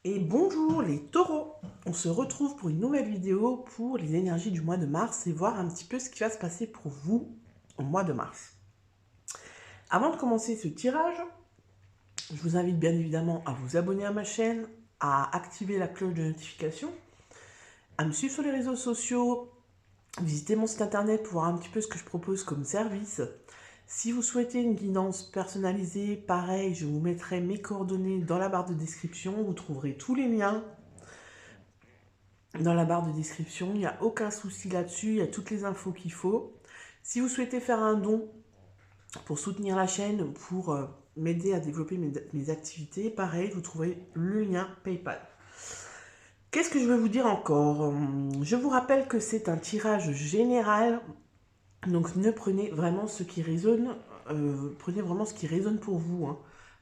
Et bonjour les taureaux. On se retrouve pour une nouvelle vidéo pour les énergies du mois de mars et voir un petit peu ce qui va se passer pour vous au mois de mars. Avant de commencer ce tirage, je vous invite bien évidemment à vous abonner à ma chaîne, à activer la cloche de notification, à me suivre sur les réseaux sociaux, visiter mon site internet pour voir un petit peu ce que je propose comme service. Si vous souhaitez une guidance personnalisée, pareil, je vous mettrai mes coordonnées dans la barre de description. Vous trouverez tous les liens dans la barre de description. Il n'y a aucun souci là-dessus, il y a toutes les infos qu'il faut. Si vous souhaitez faire un don pour soutenir la chaîne, pour m'aider à développer mes activités, pareil, vous trouverez le lien PayPal. Qu'est-ce que je veux vous dire encore? Je vous rappelle que c'est un tirage général, donc ne prenez vraiment ce qui résonne, prenez vraiment ce qui résonne pour vous, hein.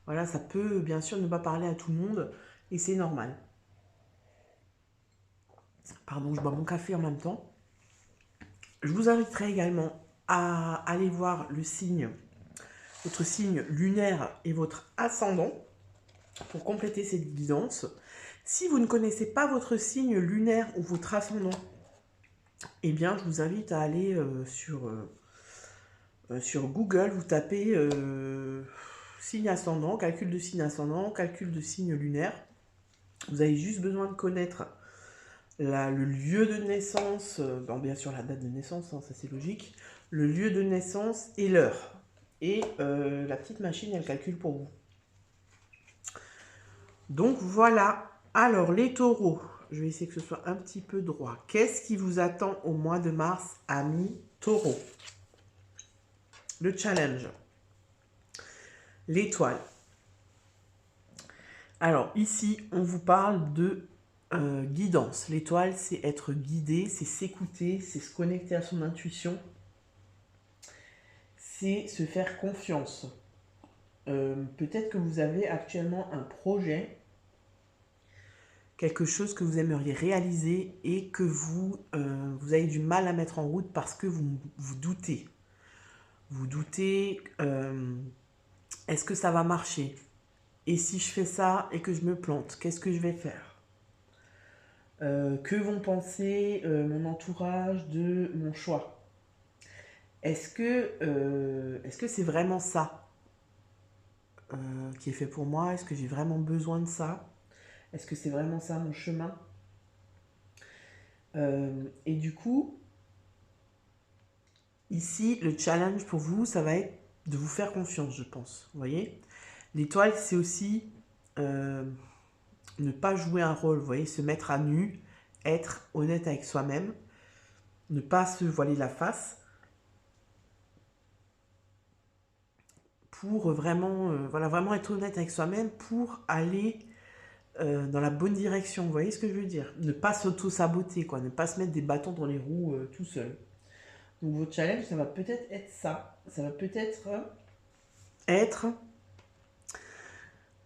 Voilà, ça peut bien sûr ne pas parler à tout le monde, et c'est normal. Pardon, je bois mon café en même temps. Je vous inviterai également à aller voir le signe, votre signe lunaire et votre ascendant pour compléter cette guidance. Si vous ne connaissez pas votre signe lunaire ou votre ascendant, eh bien, je vous invite à aller sur Google, vous tapez signe ascendant, calcul de signe lunaire. Vous avez juste besoin de connaître le lieu de naissance, bien sûr la date de naissance, hein, ça c'est logique, le lieu de naissance et l'heure. Et la petite machine, elle calcule pour vous. Donc voilà. Alors les taureaux, je vais essayer que ce soit un petit peu droit. Qu'est-ce qui vous attend au mois de mars, amis taureaux? Le challenge. L'étoile. Alors ici, on vous parle de guidance. L'étoile, c'est être guidé, c'est s'écouter, c'est se connecter à son intuition, c'est se faire confiance. Peut-être que vous avez actuellement un projet, quelque chose que vous aimeriez réaliser et que vous avez du mal à mettre en route parce que vous doutez. Vous doutez, est-ce que ça va marcher? Et si je fais ça et que je me plante, qu'est-ce que je vais faire? Que vont penser mon entourage de mon choix? Est-ce que c'est vraiment ça qui est fait pour moi? Est-ce que j'ai vraiment besoin de ça? Est-ce que c'est vraiment ça mon chemin? Et du coup, ici, le challenge pour vous, ça va être de vous faire confiance, je pense. Vous voyez? L'étoile, c'est aussi ne pas jouer un rôle, vous voyez, se mettre à nu, être honnête avec soi-même, ne pas se voiler la face pour vraiment, voilà, vraiment être honnête avec soi-même pour aller dans la bonne direction. Vous voyez ce que je veux dire? Ne pas s'auto-saboter, quoi, ne pas se mettre des bâtons dans les roues tout seul. Donc votre challenge, ça va peut-être être ça. Ça va peut-être être,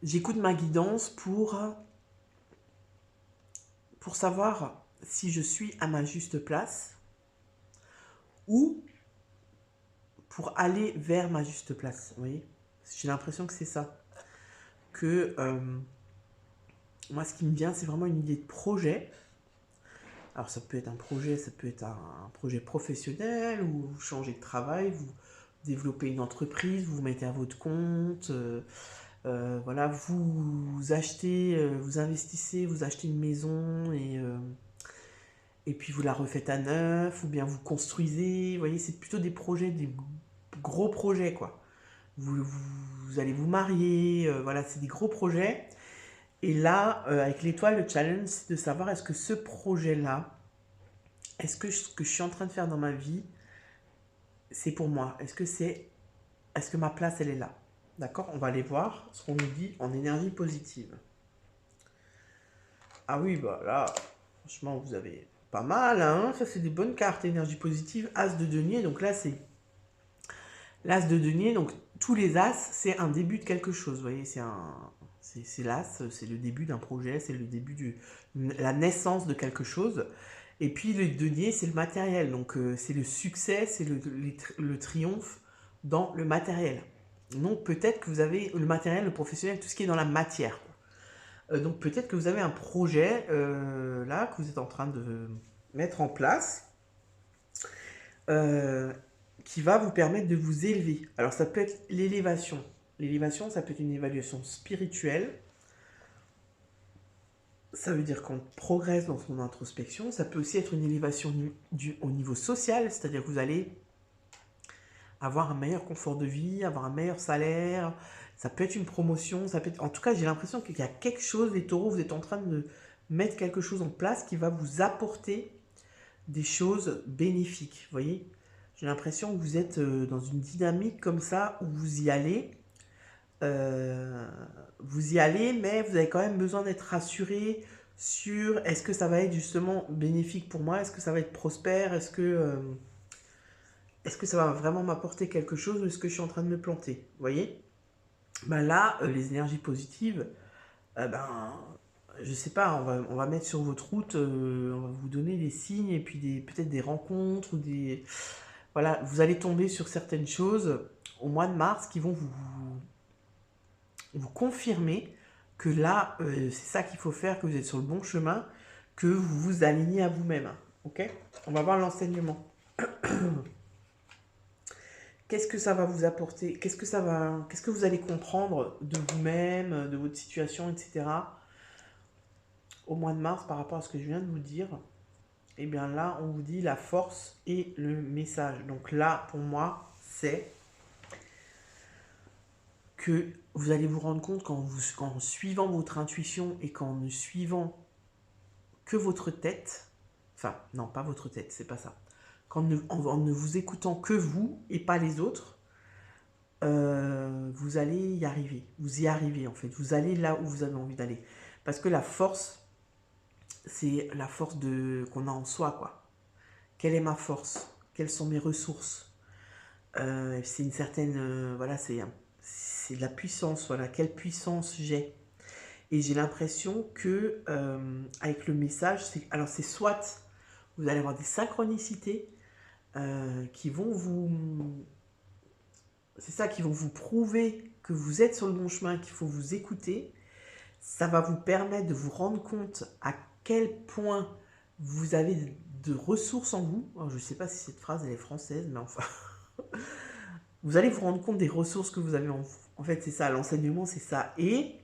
j'écoute ma guidance pour savoir si je suis à ma juste place ou pour aller vers ma juste place. Vous voyez? J'ai l'impression que c'est ça. Que moi, ce qui me vient, c'est vraiment une idée de projet. Alors ça peut être un projet, ça peut être un projet professionnel, ou vous changez de travail, vous développez une entreprise, vous vous mettez à votre compte, voilà, vous achetez, vous investissez, vous achetez une maison et puis vous la refaites à neuf, ou bien vous construisez, vous voyez, c'est plutôt des projets, des gros projets, quoi. Vous allez vous marier, voilà, c'est des gros projets. Et là, avec l'étoile, le challenge, c'est de savoir est-ce que ce projet-là, est-ce que ce que je suis en train de faire dans ma vie, c'est pour moi? Est-ce que ma place, elle est là? D'accord? On va aller voir ce qu'on nous dit en énergie positive. Ah oui, bah là, franchement, vous avez pas mal, hein? Ça, c'est des bonnes cartes, énergie positive. As de denier, donc là, c'est l'as de denier. Donc, tous les as, c'est un début de quelque chose. Vous voyez, c'est l'as, c'est le début d'un projet, c'est le début la naissance de quelque chose. Et puis, le denier, c'est le matériel. Donc, c'est le succès, c'est le triomphe dans le matériel. Donc, peut-être que vous avez le matériel, le professionnel, tout ce qui est dans la matière. Donc peut-être que vous avez un projet là que vous êtes en train de mettre en place euh, qui va vous permettre de vous élever. Alors ça peut être l'élévation. L'élévation, ça peut être une évaluation spirituelle. Ça veut dire qu'on progresse dans son introspection. Ça peut aussi être une élévation au niveau social, c'est-à-dire que vous allez avoir un meilleur confort de vie, avoir un meilleur salaire. Ça peut être une promotion, ça peut être... En tout cas, j'ai l'impression qu'il y a quelque chose, les taureaux, vous êtes en train de mettre quelque chose en place qui va vous apporter des choses bénéfiques. Vous voyez, j'ai l'impression que vous êtes dans une dynamique comme ça où vous y allez, mais vous avez quand même besoin d'être rassuré sur est-ce que ça va être justement bénéfique pour moi, est-ce que ça va être prospère, est-ce que ça va vraiment m'apporter quelque chose ou est-ce que je suis en train de me planter. Vous voyez, ben là, les énergies positives, ben, je sais pas, on va mettre sur votre route, on va vous donner des signes et puis peut-être des rencontres ou des... Voilà, vous allez tomber sur certaines choses au mois de mars qui vont vous confirmer que là, c'est ça qu'il faut faire, que vous êtes sur le bon chemin, que vous vous alignez à vous-même. Ok? On va voir l'enseignement. Qu'est-ce que ça va vous apporter? Qu'est-ce que vous allez comprendre de vous-même, de votre situation, etc. au mois de mars par rapport à ce que je viens de vous dire? Et bien là, on vous dit la force et le message. Donc là, pour moi, c'est que vous allez vous rendre compte qu'en suivant votre intuition et qu'en ne suivant que votre tête, enfin, non, pas votre tête, c'est pas ça. En ne vous écoutant que vous et pas les autres, vous allez y arriver. Vous y arrivez en fait. Vous allez là où vous avez envie d'aller. Parce que la force, c'est la force qu'on a en soi, quoi. Quelle est ma force? Quelles sont mes ressources? C'est une certaine... voilà, c'est de la puissance. Voilà, quelle puissance j'ai? Et j'ai l'impression que avec le message, alors c'est soit vous allez avoir des synchronicités qui vont c'est ça, qui vont vous prouver que vous êtes sur le bon chemin, qu'il faut vous écouter. Ça va vous permettre de vous rendre compte à quel point vous avez de ressources en vous. Alors, je ne sais pas si cette phrase elle est française, mais enfin, vous allez vous rendre compte des ressources que vous avez en vous. En fait, c'est ça, l'enseignement, c'est ça. Et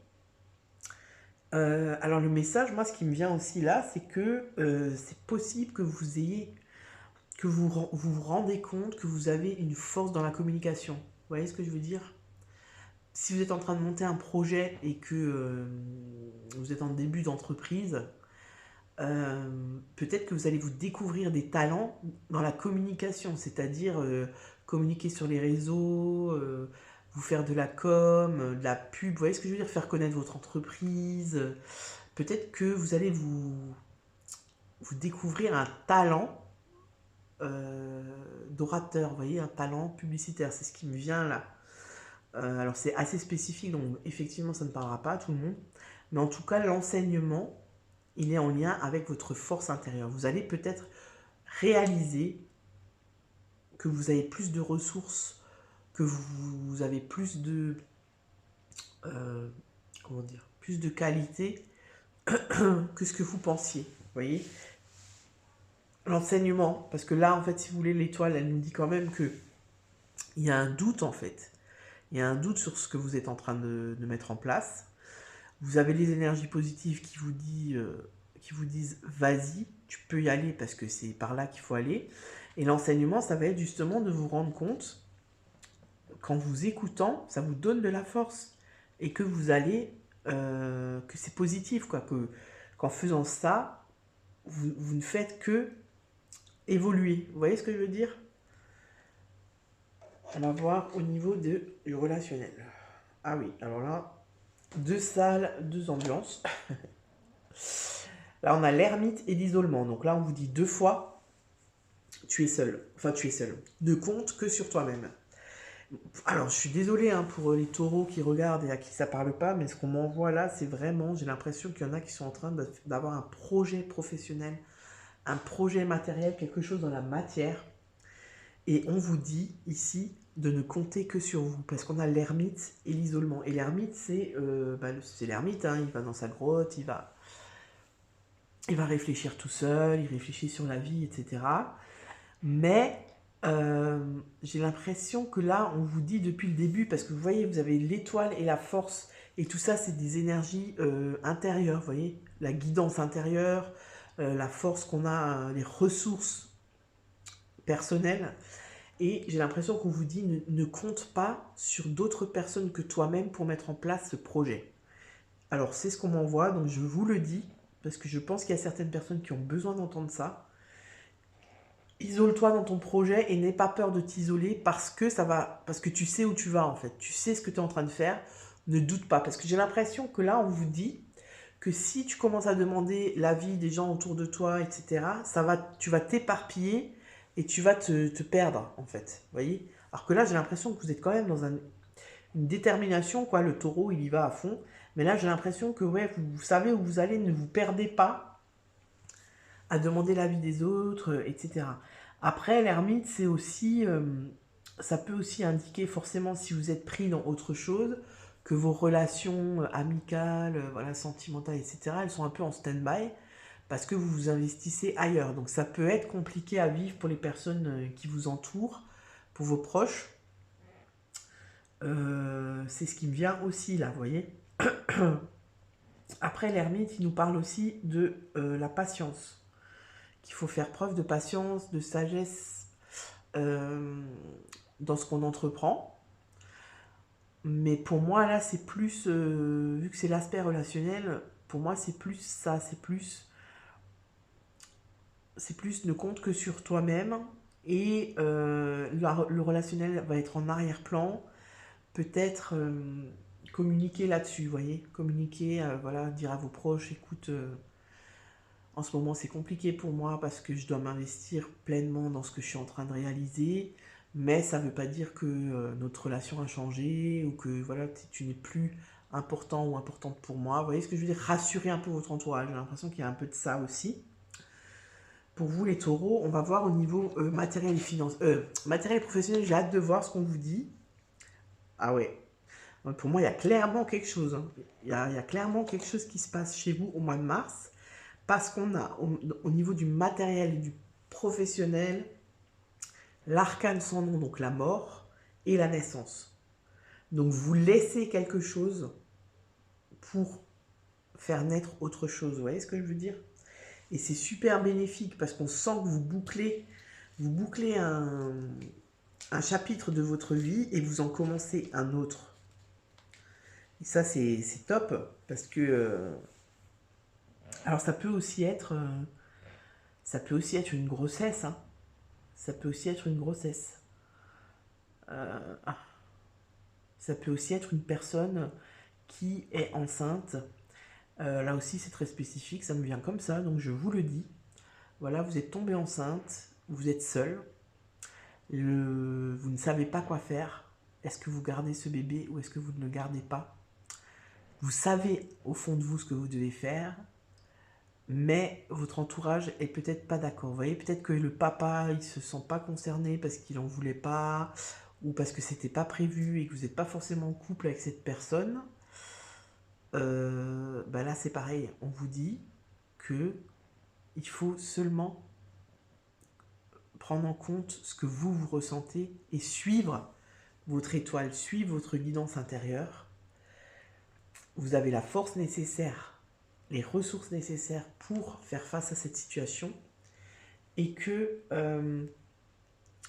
alors le message, moi, ce qui me vient aussi là, c'est que c'est possible que vous rendez compte que vous avez une force dans la communication. Vous voyez ce que je veux dire? Si vous êtes en train de monter un projet et que vous êtes en début d'entreprise, peut-être que vous allez vous découvrir des talents dans la communication, c'est-à-dire communiquer sur les réseaux, vous faire de la com, de la pub, vous voyez ce que je veux dire? Faire connaître votre entreprise. Peut-être que vous allez vous découvrir un talent d'orateur, vous voyez, un talent publicitaire, c'est ce qui me vient là. Alors c'est assez spécifique, donc effectivement ça ne parlera pas à tout le monde, mais en tout cas l'enseignement, il est en lien avec votre force intérieure. Vous allez peut-être réaliser que vous avez plus de ressources, que vous avez plus de... comment dire? Plus de qualité que ce que vous pensiez. Vous voyez? L'enseignement, parce que là, en fait, si vous voulez, l'étoile, elle nous dit quand même que il y a un doute, en fait. Il y a un doute sur ce que vous êtes en train de mettre en place. Vous avez les énergies positives qui vous disent vas-y, tu peux y aller parce que c'est par là qu'il faut aller. Et l'enseignement, ça va être justement de vous rendre compte qu'en vous écoutant, ça vous donne de la force et que vous allez, que c'est positif, quoi, qu'en faisant ça, vous ne faites que évoluer. Vous voyez ce que je veux dire? On va voir au niveau du relationnel. Ah oui, alors là, 2 salles, 2 ambiances. Là, on a l'ermite et l'isolement. Donc là, on vous dit 2 fois, tu es seul. Enfin, tu es seul. Ne compte que sur toi-même. Alors, je suis désolé hein, pour les taureaux qui regardent et à qui ça parle pas, mais ce qu'on m'envoie là, c'est vraiment, j'ai l'impression qu'il y en a qui sont en train d'avoir un projet professionnel, un projet matériel, quelque chose dans la matière. Et on vous dit ici, de ne compter que sur vous, parce qu'on a l'ermite et l'isolement. Et l'ermite, c'est l'ermite, hein, il va dans sa grotte, il va réfléchir tout seul, il réfléchit sur la vie, etc. Mais j'ai l'impression que là, on vous dit depuis le début, parce que vous voyez, vous avez l'étoile et la force, et tout ça, c'est des énergies intérieures, vous voyez, la guidance intérieure, la force qu'on a, les ressources personnelles. Et j'ai l'impression qu'on vous dit ne compte pas sur d'autres personnes que toi-même pour mettre en place ce projet. Alors, c'est ce qu'on m'envoie, donc je vous le dis, parce que je pense qu'il y a certaines personnes qui ont besoin d'entendre ça. Isole-toi dans ton projet et n'aie pas peur de t'isoler parce que tu sais où tu vas en fait. Tu sais ce que tu es en train de faire. Ne doute pas. Parce que j'ai l'impression que là, on vous dit que si tu commences à demander l'avis des gens autour de toi, etc., tu vas t'éparpiller et tu vas te perdre en fait. Vous voyez? Alors que là, j'ai l'impression que vous êtes quand même dans une détermination, quoi. Le taureau, il y va à fond. Mais là, j'ai l'impression que ouais, vous savez où vous allez, ne vous perdez pas à demander l'avis des autres, etc. Après, l'ermite, c'est aussi, ça peut aussi indiquer forcément si vous êtes pris dans autre chose, que vos relations amicales, voilà, sentimentales, etc., elles sont un peu en stand-by parce que vous vous investissez ailleurs. Donc ça peut être compliqué à vivre pour les personnes qui vous entourent, pour vos proches. C'est ce qui me vient aussi là, vous voyez. Après, l'ermite, il nous parle aussi de la patience, qu'il faut faire preuve de patience, de sagesse dans ce qu'on entreprend. Mais pour moi, là, c'est plus, vu que c'est l'aspect relationnel, pour moi, c'est plus ça, c'est plus ne compte que sur toi-même et le relationnel va être en arrière-plan. Peut-être communiquer là-dessus, vous voyez, communiquer, voilà, dire à vos proches, écoute, en ce moment, c'est compliqué pour moi parce que je dois m'investir pleinement dans ce que je suis en train de réaliser, mais ça ne veut pas dire que notre relation a changé ou que voilà, tu n'es plus important ou importante pour moi. Vous voyez ce que je veux dire? Rassurer un peu votre entourage. J'ai l'impression qu'il y a un peu de ça aussi. Pour vous, les taureaux, on va voir au niveau matériel et finance. Matériel et professionnel, j'ai hâte de voir ce qu'on vous dit. Ah ouais. Pour moi, il y a clairement quelque chose, hein. Il y a clairement quelque chose qui se passe chez vous au mois de mars. Parce qu'on a, au niveau du matériel et du professionnel, l'arcane sans nom, donc la mort, et la naissance. Donc vous laissez quelque chose pour faire naître autre chose. Vous voyez ce que je veux dire? Et c'est super bénéfique parce qu'on sent que vous bouclez un chapitre de votre vie et vous en commencez un autre. Et ça, c'est top parce que... alors ça peut aussi être une grossesse, hein. Ça peut aussi être une grossesse. Ah. Ça peut aussi être une personne qui est enceinte. Là aussi, c'est très spécifique, ça me vient comme ça, donc je vous le dis. Voilà, vous êtes tombé enceinte, vous êtes seul, vous ne savez pas quoi faire. Est-ce que vous gardez ce bébé ou est-ce que vous ne le gardez pas? Vous savez au fond de vous ce que vous devez faire, mais votre entourage est peut-être pas d'accord. Vous voyez, peut-être que le papa, il se sent pas concerné parce qu'il en voulait pas, ou parce que c'était pas prévu et que vous n'êtes pas forcément en couple avec cette personne. Bah là, c'est pareil. On vous dit que il faut seulement prendre en compte ce que vous ressentez et suivre votre étoile, suivre votre guidance intérieure. Vous avez la force nécessaire, les ressources nécessaires pour faire face à cette situation et que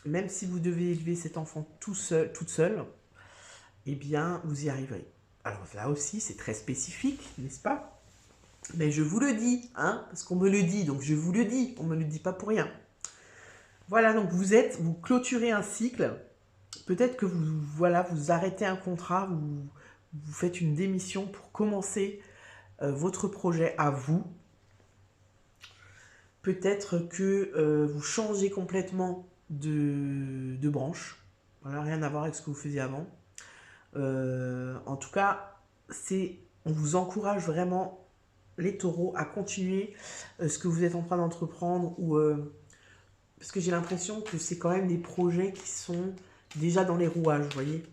même si vous devez élever cet enfant toute seule, eh bien, vous y arriverez. Alors là aussi, c'est très spécifique, n'est-ce pas? Mais je vous le dis, hein, parce qu'on me le dit, donc je vous le dis, on ne me le dit pas pour rien. Voilà, donc vous clôturez un cycle. Peut-être que vous arrêtez un contrat, vous faites une démission pour commencer votre projet à vous. Peut-être que vous changez complètement de branche. Voilà, rien à voir avec ce que vous faisiez avant. En tout cas, on vous encourage vraiment, les taureaux, à continuer ce que vous êtes en train d'entreprendre. Parce que j'ai l'impression que c'est quand même des projets déjà dans les rouages, vous voyez.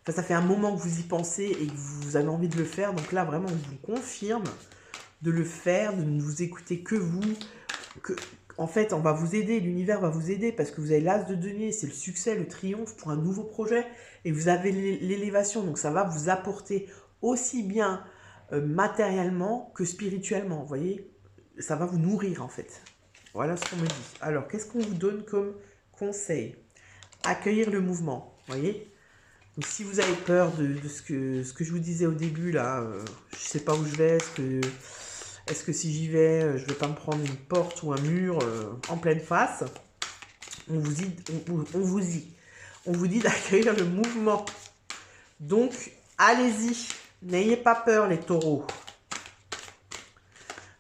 Enfin, ça fait un moment que vous y pensez et que vous avez envie de le faire. Donc là, vraiment, on vous confirme de le faire, de ne vous écouter que vous. En fait, on va vous aider, l'univers va vous aider parce que vous avez l'as de denier, c'est le succès, le triomphe pour un nouveau projet. Et vous avez l'élévation, donc ça va vous apporter aussi bien matériellement que spirituellement, vous voyez. Ça va vous nourrir en fait. Voilà ce qu'on me dit. Alors, qu'est-ce qu'on vous donne comme conseil? Accueillir le mouvement, vous voyez. Donc, si vous avez peur de ce que je vous disais au début, là, je ne sais pas où je vais, est-ce que si j'y vais, je ne vais pas me prendre une porte ou un mur en pleine face? On vous dit d'accueillir le mouvement. Donc, allez-y, n'ayez pas peur les taureaux.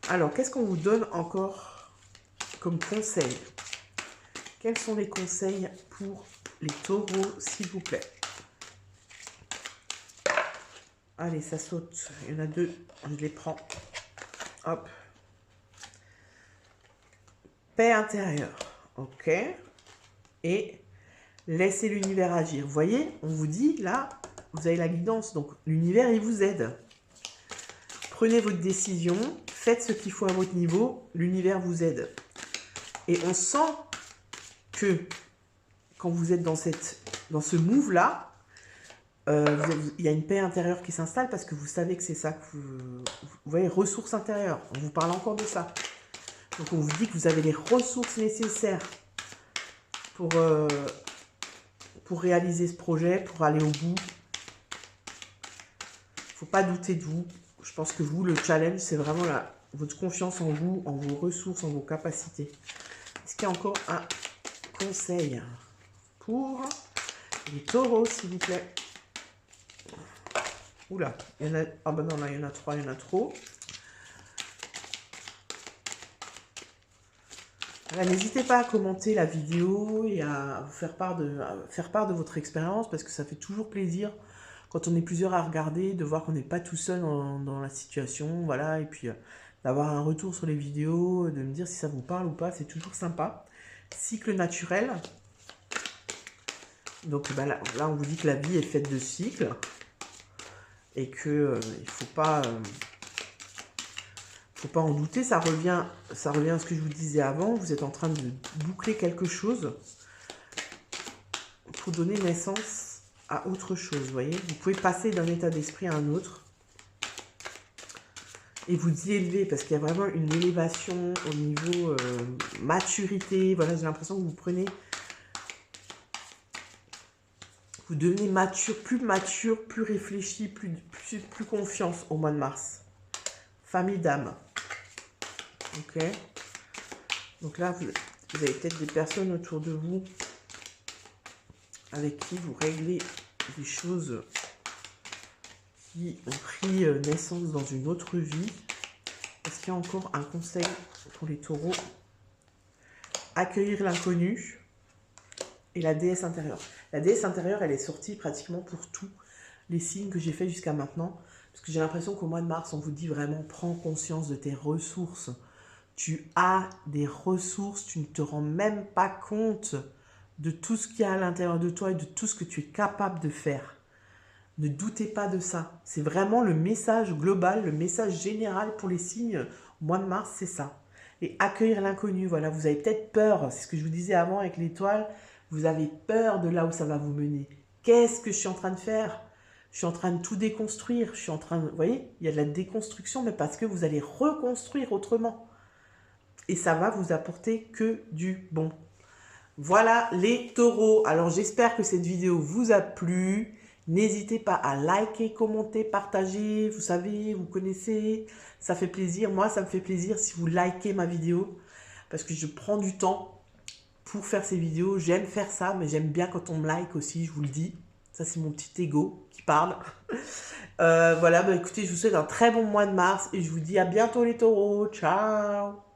Alors, qu'est-ce qu'on vous donne encore comme conseil? Quels sont les conseils pour les taureaux, s'il vous plaît? Allez, ça saute. Il y en a deux. Je les prends. Hop. Paix intérieure. Ok. Et laissez l'univers agir. Vous voyez, on vous dit, là, vous avez la guidance. Donc, l'univers, il vous aide. Prenez votre décision. Faites ce qu'il faut à votre niveau. L'univers vous aide. Et on sent que quand vous êtes dans ce move-là, il y a une paix intérieure qui s'installe parce que vous savez que c'est ça que vous voyez, ressources intérieures. On vous parle encore de ça. Donc on vous dit que vous avez les ressources nécessaires pour réaliser ce projet, pour aller au bout. Il ne faut pas douter de vous. Je pense que vous, le challenge, c'est vraiment votre confiance en vous, en vos ressources, en vos capacités. Est-ce qu'il y a encore un conseil pour les taureaux, s'il vous plaît? Oula, il y en a... Ah ben non, là, il y en a 3, il y en a trop. N'hésitez pas à commenter la vidéo et à vous faire part de votre expérience parce que ça fait toujours plaisir quand on est plusieurs à regarder, de voir qu'on n'est pas tout seul dans la situation, voilà, et puis d'avoir un retour sur les vidéos, de me dire si ça vous parle ou pas, c'est toujours sympa. Cycle naturel. Donc ben là, on vous dit que la vie est faite de cycles. Et que il faut pas en douter, ça revient à ce que je vous disais avant, vous êtes en train de boucler quelque chose pour donner naissance à autre chose, vous voyez. Vous pouvez passer d'un état d'esprit à un autre et vous y élever parce qu'il y a vraiment une élévation au niveau maturité, voilà, j'ai l'impression que vous devenez mature, plus réfléchi, plus confiance au mois de mars. Famille d'âme. Ok. Donc là, vous avez peut-être des personnes autour de vous avec qui vous réglez des choses qui ont pris naissance dans une autre vie. Est-ce qu'il y a encore un conseil pour les taureaux? Accueillir l'inconnu. Et la déesse intérieure. La déesse intérieure, elle est sortie pratiquement pour tous les signes que j'ai fait jusqu'à maintenant. Parce que j'ai l'impression qu'au mois de mars, on vous dit vraiment, prends conscience de tes ressources. Tu as des ressources, tu ne te rends même pas compte de tout ce qu'il y a à l'intérieur de toi et de tout ce que tu es capable de faire. Ne doutez pas de ça. C'est vraiment le message global, le message général pour les signes. Au mois de mars, c'est ça. Et accueillir l'inconnu, voilà, vous avez peut-être peur, c'est ce que je vous disais avant avec l'étoile. Vous avez peur de là où ça va vous mener. Qu'est-ce que je suis en train de faire? Je suis en train de tout déconstruire. Je suis en train de... Vous voyez, il y a de la déconstruction, mais parce que vous allez reconstruire autrement. Et ça va vous apporter que du bon. Voilà les taureaux. Alors j'espère que cette vidéo vous a plu. N'hésitez pas à liker, commenter, partager. Vous savez, vous connaissez. Ça fait plaisir. Moi, ça me fait plaisir si vous likez ma vidéo. Parce que je prends du temps pour faire ces vidéos. J'aime faire ça, mais j'aime bien quand on me like aussi, je vous le dis. Ça, c'est mon petit ego qui parle. Voilà, bah écoutez, je vous souhaite un très bon mois de mars et je vous dis à bientôt les taureaux. Ciao!